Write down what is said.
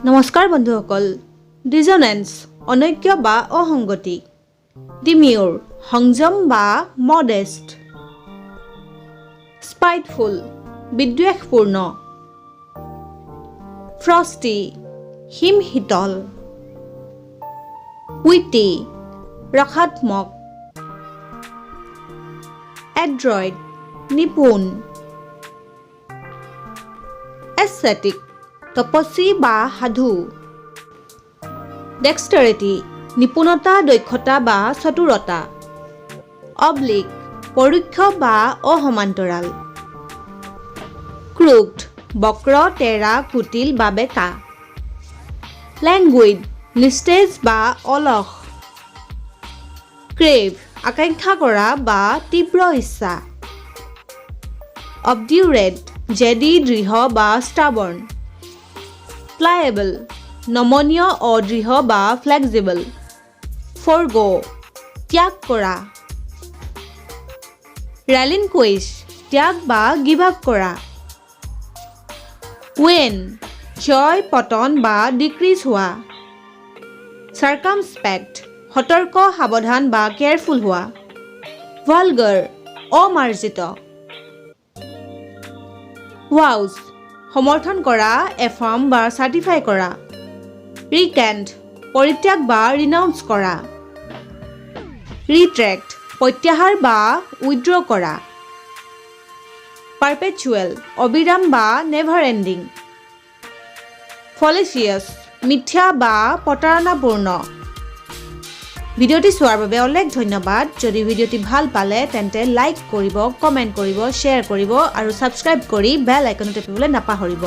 নমস্কাৰ বন্ধুসকল ডিজনেন্স অনৈক্য বা অসংগতি ডিমিউৰ সংযম বা মডেষ্ট স্পাইটফুল বিদ্বেষপূৰ্ণ ফ্ৰষ্টি হিম শীতল উইটি ৰসাত্মক এড্ৰইড নিপুণ এস্থেটিক তপস্বী বা সাধু ডেক্সটাৰিটি নিপুণতা দক্ষতা বা চতুৰতা অব্লিক পৰোক্ষ বা অসমান্তৰাল ক্ৰুকড বক্ৰ তেৰা কুটিল বা বেকা লেংগুইড নিস্তেজ বা অলস ক্ৰেভ আকাংক্ষা কৰা বা তীব্ৰ ইচ্ছা অবডিউৰেট জেদি দৃঢ় বা ষ্টাবৰ্ণ প্লায়েবল নমনীয় অদৃঢ় বা ফ্লেক্সিবল ফৰগো ত্যাগ কৰা ৰেলিনকুইছ ত্যাগ বা গিভ আপ কৰা ৱেন জয় পতন বা ডিক্ৰিজ হোৱা চাৰ্কামস্পেক্ট সতৰ্ক সাৱধান বা কেয়াৰফুল হোৱা ভালগাৰ অমাৰ্জিত ওয়াউজ সমৰ্থন কৰা এফাৰ্ম বা চাৰ্টিফাই কৰা ৰিকেণ্ট পৰিত্যাগ বা ৰিনাউন্স কৰা ৰিট্ৰেক্ট প্ৰত্যাহাৰ বা উইথড্ৰ কৰা পাৰপেচুৱেল অবিৰাম বা নেভাৰ এণ্ডিং ফলেচিয়াছ মিথ্যা বা প্ৰতাৰণাপূৰ্ণ ভিডিঅ'টি চোৱাৰ বাবে অলেখ ধন্যবাদ যদি ভিডিঅ'টি ভাল পালে তেন্তে লাইক কৰিব কমেণ্ট কৰিব শ্বেয়াৰ কৰিব আৰু ছাবস্ক্ৰাইব কৰি বেল আইকন টিপিবলৈ নাপাহৰিব